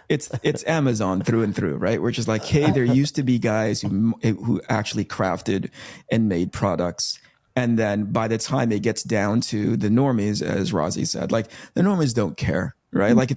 It's Amazon through and through, right? We're just like, hey, there used to be guys who actually crafted and made products. And then by the time it gets down to the normies, as Rossi said, like the normies don't care, right? Like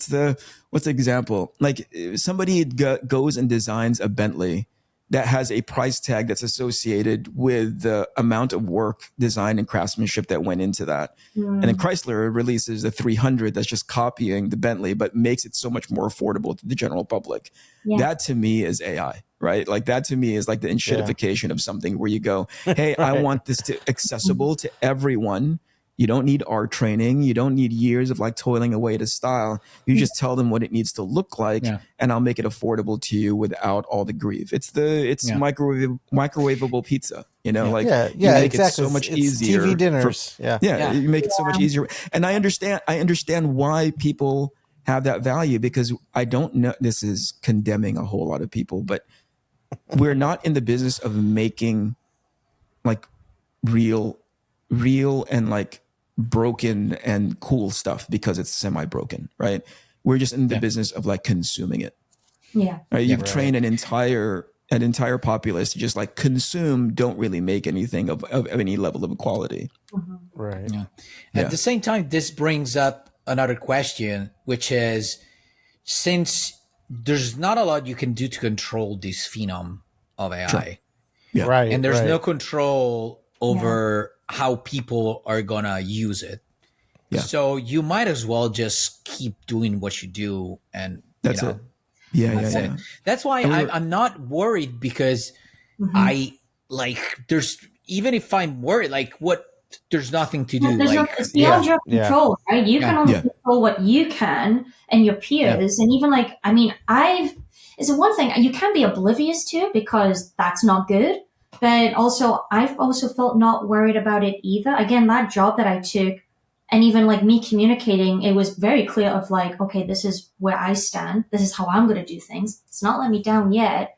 what's the example? Like somebody goes and designs a Bentley that has a price tag that's associated with the amount of work, design, and craftsmanship that went into that. And then Chrysler releases the 300 that's just copying the Bentley, but makes it so much more affordable to the general public. That to me is AI, right? Like that to me is like the enshittification of something where you go, hey, I want this to accessible to everyone. You don't need art training. You don't need years of like toiling away to style. You just tell them what it needs to look like, and I'll make it affordable to you without all the grief. It's microwavable pizza, you make
exactly.
it so much easier.
TV dinners.
You make it so much easier. And I understand why people have that value, because I don't know, this is condemning a whole lot of people, but we're not in the business of making like real and like broken and cool stuff because it's semi-broken, right? We're just in the business of like consuming it. Right? You've trained an entire populace to just like consume, don't really make anything of any level of quality.
Right.
At the same time, this brings up another question, which is, since there's not a lot you can do to control this phenom of AI,
Right.
and there's no control over how people are gonna use it. So you might as well just keep doing what you do, and
that's it. That's it.
That's why I'm not worried, because I like, there's, even if I'm worried, like there's nothing to do.
It's beyond your control, right? You can only control what you can and your peers. And even like, I mean, it's the one thing you can't be oblivious to, because that's not good. But also, I've also felt not worried about it either. Again, that job that I took, and even like me communicating, it was very clear of like, okay, this is where I stand. This is how I'm going to do things. It's not let me down yet.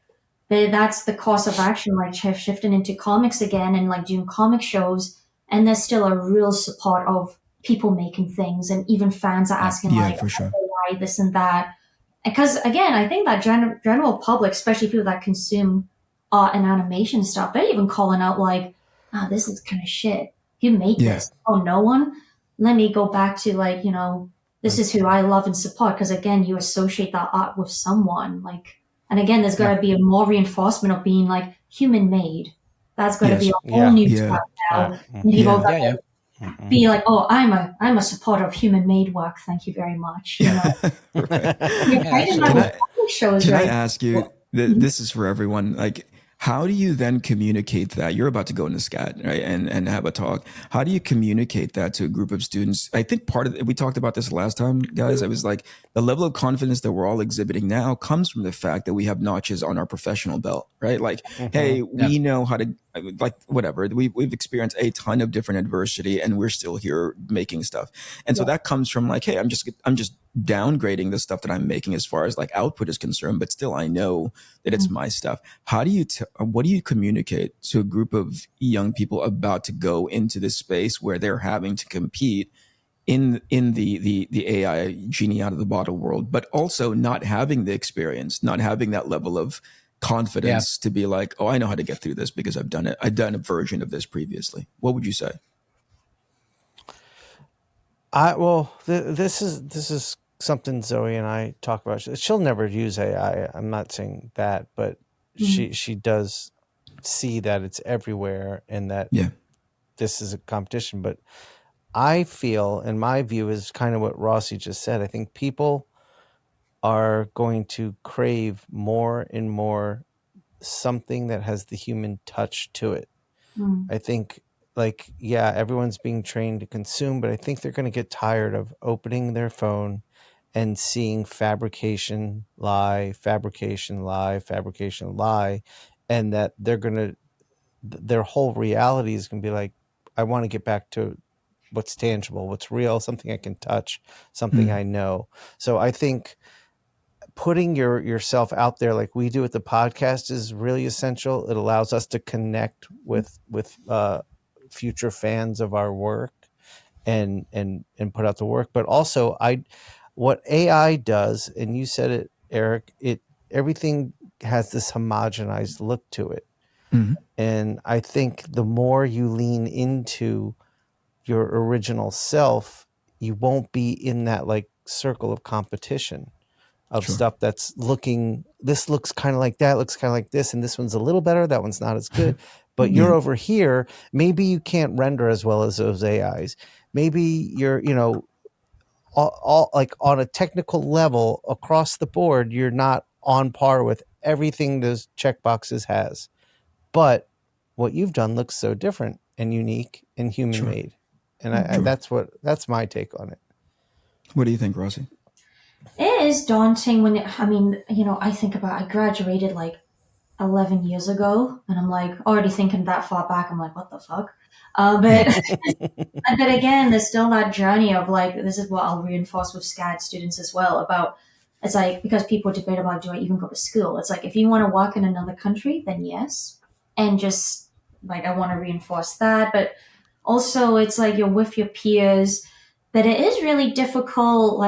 But that's the course of action, like shifting into comics again and like doing comic shows. And there's still a real support of people making things. And even fans are asking like,
for sure.
why this and that. Because again, I think that general public, especially people that consume art and animation stuff, they're even calling out like, this is kind of shit. Who made this? Oh, no one? Let me go back to like, this is who I love and support. Because again, you associate that art with someone. Like, and again, there's got to be a more reinforcement of being like human made. That's got to be a whole new stuff now. And people got to be like, oh, I'm a supporter of human made work. Thank you very much.
Can I ask you? This is for everyone. Like, how do you then communicate that? You're about to go into SCAT, right? And have a talk. How do you communicate that to a group of students? I think part of it, we talked about this last time, guys. I was like, the level of confidence that we're all exhibiting now comes from the fact that we have notches on our professional belt, right? Like, hey, we know how to, like, whatever. We've experienced a ton of different adversity, and we're still here making stuff. And so that comes from like, hey, I'm just downgrading the stuff that I'm making as far as like output is concerned, but still I know that it's my stuff. How do you, what do you communicate to a group of young people about to go into this space where they're having to compete in the AI genie out of the bottle world, but also not having the experience, not having that level of confidence to be like, oh, I know how to get through this because I've done it. I've done a version of this previously. What would you say?
This is something Zoe and I talk about. She'll never use AI. I'm not saying that, but she does see that it's everywhere and that this is a competition. But I feel, and my view is kind of what Rossi just said. I think people are going to crave more and more something that has the human touch to it. I think, like, everyone's being trained to consume, but I think they're going to get tired of opening their phone and seeing fabrication lie, and that their whole reality is going to be like, I want to get back to what's tangible, what's real, something I can touch, something I know. So I think putting yourself out there like we do with the podcast is really essential. It allows us to connect with future fans of our work and put out the work. But also what AI does, and you said it, Eric, everything has this homogenized look to it. And I think the more you lean into your original self, you won't be in that like circle of competition of stuff that's this looks kind of like that, looks kind of like this, and this one's a little better, that one's not as good. But you're over here, maybe you can't render as well as those AIs. Maybe you're, all like on a technical level across the board, you're not on par with everything those checkboxes has. But what you've done looks so different and unique and human made. And that's my take on it.
What do you think, Rossi?
It is daunting I think about, I graduated like 11 years ago, and I'm like already thinking that far back. I'm like, what the fuck? But again, there's still that journey of like, this is what I'll reinforce with SCAD students as well about, it's like, because people debate about, do I even go to school? It's like, if you want to work in another country, then yes. And just like, I want to reinforce that. But also it's like, you're with your peers, but it is really difficult.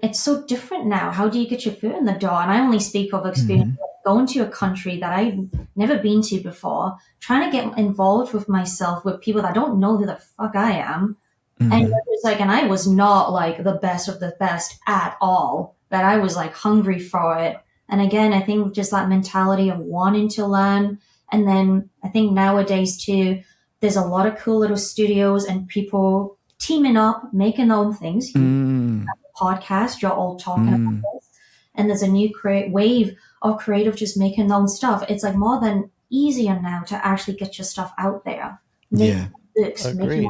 It's so different now. How do you get your foot in the door? And I only speak of experience going to a country that I've never been to before, trying to get involved with myself, with people that don't know who the fuck I am. And it's like, and I was not like the best of the best at all, but I was like hungry for it. And again, I think just that mentality of wanting to learn. And then I think nowadays too, there's a lot of cool little studios and people teaming up, making their own things. Podcast, you're all talking about this, and there's a new wave of creative just making their own stuff. It's like more than easier now to actually get your stuff out there. Books,
Agreed.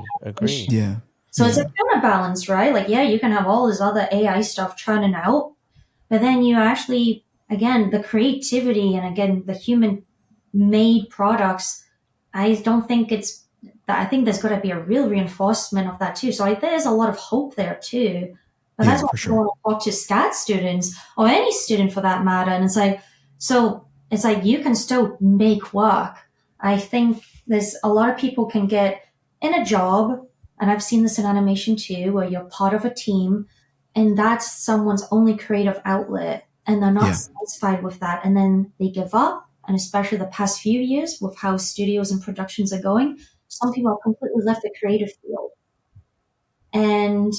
Yeah.
So it's a counterbalance, right? Like, yeah, you can have all this other AI stuff churning out, but then you actually, again, the creativity and again the human made products. I don't think it's that. I think there's got to be a real reinforcement of that too. So there's a lot of hope there too. But that's what I want to talk to SCAD students or any student for that matter. And it's like you can still make work. I think there's a lot of people can get in a job, and I've seen this in animation too, where you're part of a team and that's someone's only creative outlet and they're not satisfied with that. And then they give up. And especially the past few years with how studios and productions are going, some people have completely left the creative field. And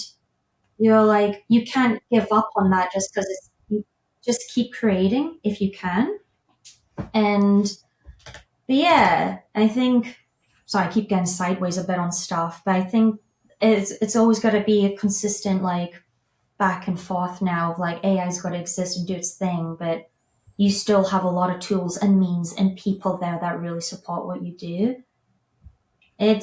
you're like, you can't give up on that just because you just keep creating if you can. But yeah, I think, sorry, I keep getting sideways a bit on stuff, but I think it's always got to be a consistent like back and forth now of like AI's got to exist and do its thing, but you still have a lot of tools and means and people there that really support what you do. I've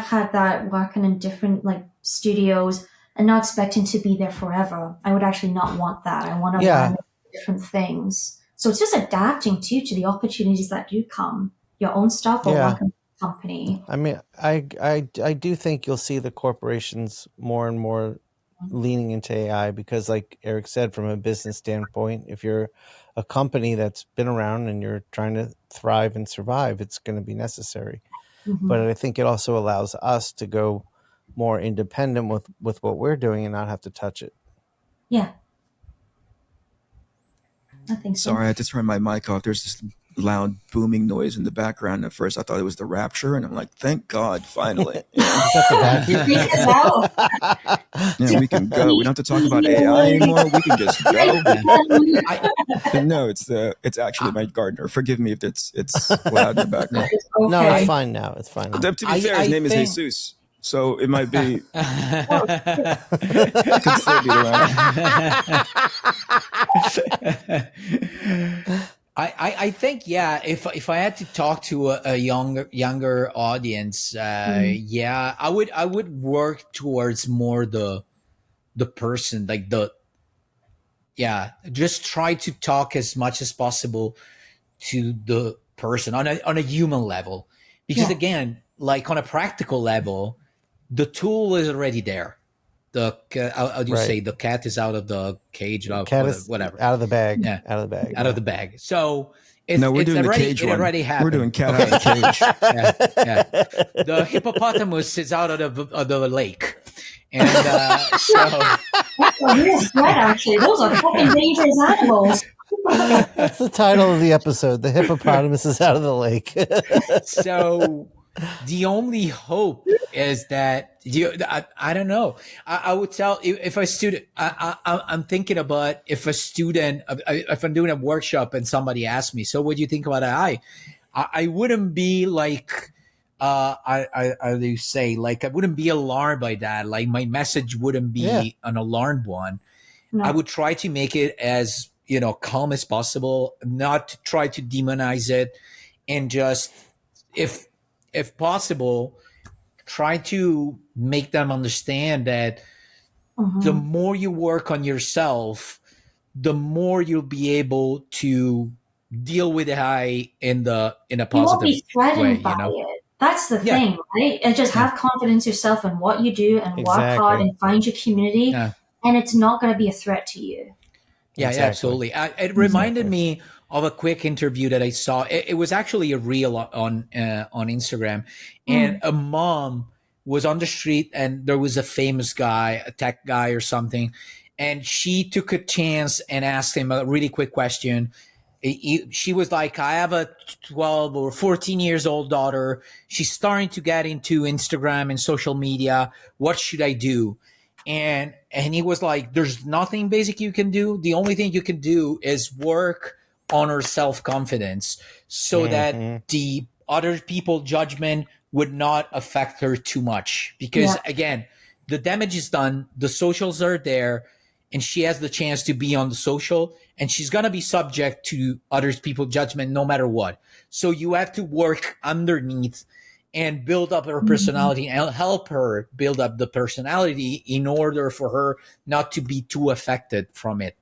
had that working in different like studios and not expecting to be there forever. I would actually not want that. I want to learn different things. So it's just adapting to the opportunities that do come. Your own stuff or working with a company.
I mean, I do think you'll see the corporations more and more leaning into AI because, like Eric said, from a business standpoint, if you're a company that's been around and you're trying to thrive and survive, it's going to be necessary. But I think it also allows us to go more independent with what we're doing and not have to touch it.
Yeah. I think so.
Sorry, I had to turn my mic off. There's this loud booming noise in the background. At first, I thought it was the rapture, and I'm like, thank God, finally. Yeah, we can go. We don't have to talk about AI anymore. We can just go. No, it's actually my gardener. Forgive me if it's loud in the background.
Okay.
No, it's fine now. It's fine.
To be fair, his name is Jesus. So it might be. Could still be around.
I think if I had to talk to a younger audience, I would work towards more the the person, like just try to talk as much as possible to the person on a human level, because again, like on a practical level, the tool is already there. How do you say, the cat is out of the cage,
Cat is
whatever,
out of the bag.
yeah,
Out of the bag.
out of the bag. So
we're doing
already,
the cage
it
one.
already happened.
We're doing cat out of the cage.
The hippopotamus is out of the lake, and so
real threat, actually. Those are fucking dangerous animals.
That's the title of the episode. The hippopotamus is out of the lake.
So the only hope is that I don't know. I would tell, if a student, I'm thinking about if a student, if I'm doing a workshop and somebody asks me, so what do you think about AI? I wouldn't be like, how do you say, like, I wouldn't be alarmed by that. Like, my message wouldn't be an alarmed one. No. I would try to make it as, calm as possible, not to try to demonize it, and just, if possible, try to make them understand that the more you work on yourself, the more you'll be able to deal with AI in a positive way. You won't be threatened by
it. That's the thing, right? And just have confidence in yourself and what you do, and work hard and find your community, and it's not going to be a threat to you.
Yeah, absolutely. It reminded me of a quick interview that I saw. It was actually a reel on Instagram, and a mom was on the street, and there was a famous guy, a tech guy or something, and she took a chance and asked him a really quick question. She was like, I have a 12 or 14 years old daughter. She's starting to get into Instagram and social media. What should I do? And he was like, there's nothing basic you can do. The only thing you can do is work on her self-confidence, so that the other people judgment would not affect her too much. Because again, the damage is done. The socials are there, and she has the chance to be on the social, and she's going to be subject to other people's judgment no matter what. So you have to work underneath and build up her personality and help her build up the personality in order for her not to be too affected from it,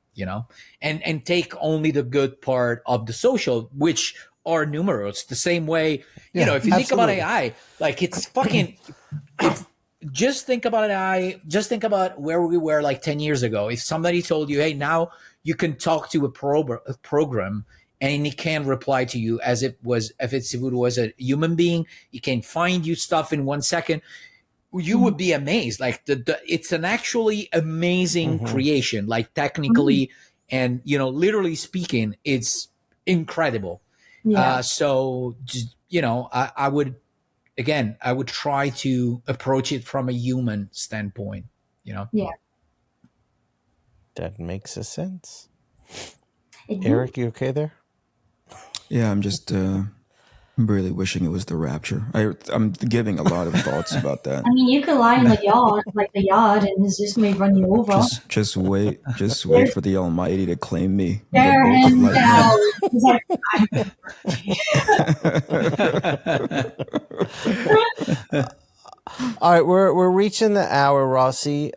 and take only the good part of the social, which are numerous. The same way, if you think about AI, like, it's fucking, just think about AI, just think about where we were like 10 years ago. If somebody told you, hey, now you can talk to a program and it can reply to you as if it was a human being, it can find you stuff in 1 second, you would be amazed. Like, it's an actually amazing creation, like, technically and, literally speaking, it's incredible. So, I would try to approach it from a human standpoint, Yeah.
That makes a sense. Eric, you okay there?
Yeah, I'm just really wishing it was the rapture. I'm giving a lot of thoughts about that.
I mean, you could lie in the yard, and it's just may run you over.
Just wait for the Almighty to claim me.
All right, we're reaching the hour, Rossi.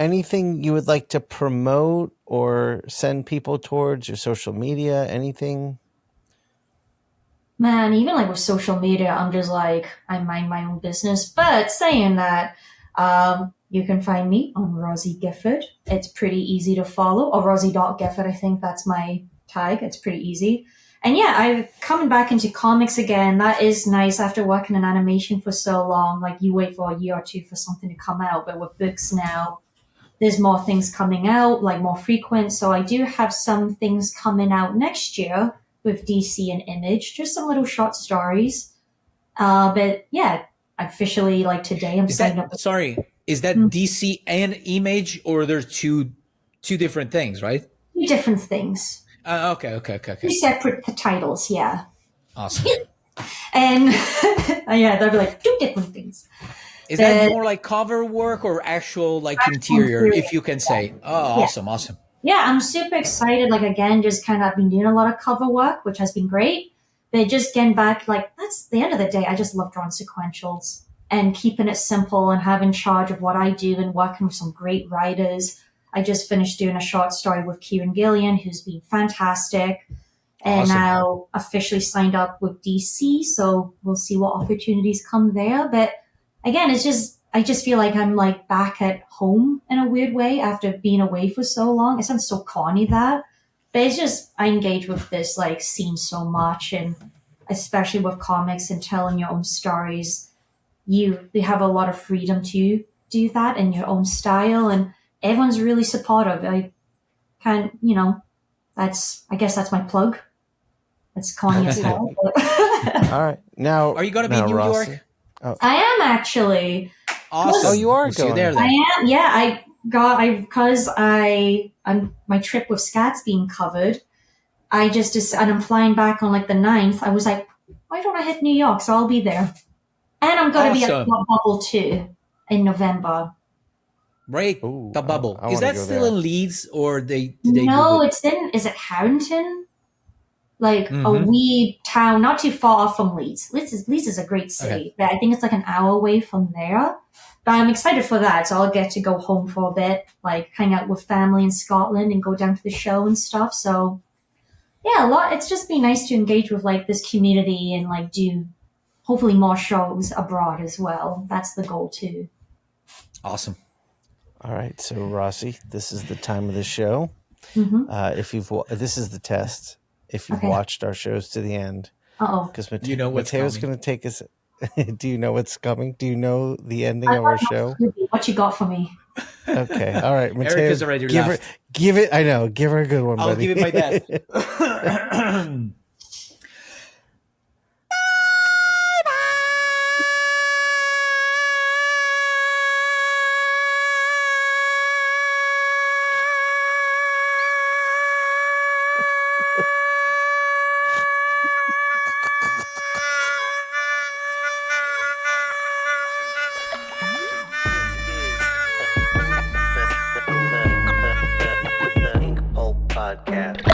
Anything you would like to promote or send people towards, your social media, anything?
Man, even like with social media, I'm just like, I mind my own business. But saying that, you can find me on Rossi Gifford. It's pretty easy to follow. Or Rossi.Gifford, I think that's my tag. It's pretty easy. And yeah, I'm coming back into comics again. That is nice after working in animation for so long. Like, you wait for a year or two for something to come out. But with books now, there's more things coming out, like more frequent. So I do have some things coming out next year with DC and Image, just some little short stories. But yeah, officially, like, today I'm signing up.
Sorry, is that DC and Image, or there's two different things, right?
Two different things.
Okay.
Two separate titles, yeah.
Awesome.
And yeah, they'll be like two different things.
Is that more like cover work or actual, like, interior, if you can say? Oh, awesome.
Yeah, I'm super excited. Like, again, just kind of been doing a lot of cover work, which has been great. But just getting back, like, that's the end of the day. I just love drawing sequentials. and keeping it simple and having charge of what I do and working with some great writers. I just finished doing a short story with Kieran Gillian, who's been fantastic, and
Awesome.
now officially signed up with DC. So we'll see what opportunities come there. But again, I just feel like I'm like back at home in a weird way after being away for so long. It sounds so corny that, but it's just, I engage with this like scene so much, and especially with comics and telling your own stories, you have a lot of freedom to do that in your own style, and everyone's really supportive. I can't, I guess that's my plug. It's corny as hell.
All right. Now,
Are you going to be in New
Rossi.
York?
I am actually.
Awesome.
Oh, you are
We'll see you
going.
there then.
I am. Yeah, because my trip with Scat's being covered. And I'm flying back on like the 9th. I was like, why don't I hit New York? So I'll be there. And I'm going to be at
Awesome.
the Bubble too in November.
Right.
Ooh,
The Bubble.
I
Is
wanna
that
go
still
there.
in Leeds, or did they
No,
move it?
it's in, is it Harrington? Like a
Mhm.
wee town, not too far off from Leeds. Leeds is a great city,
Okay.
but I think it's like an hour away from there. But I'm excited for that, so I'll get to go home for a bit, like hang out with family in Scotland and go down to the show and stuff. So yeah, it's just been nice to engage with like this community and like do hopefully more shows abroad as well. That's the goal too.
Awesome.
All right. So, Rossi, this is the time of the show.
Mm-hmm.
This is the test. If you've
Okay.
watched our shows to the end,
Uh-oh.
because
You know what's
Mateo's
coming.
going to take us. Do you know what's coming? Do you know the ending of our show?
What you got for me?
Okay. All right. Mateo,
Eric has already left.
give it. I know. Give her a good one,
I'll
buddy.
give it my best.
The Inkpulp Podcast.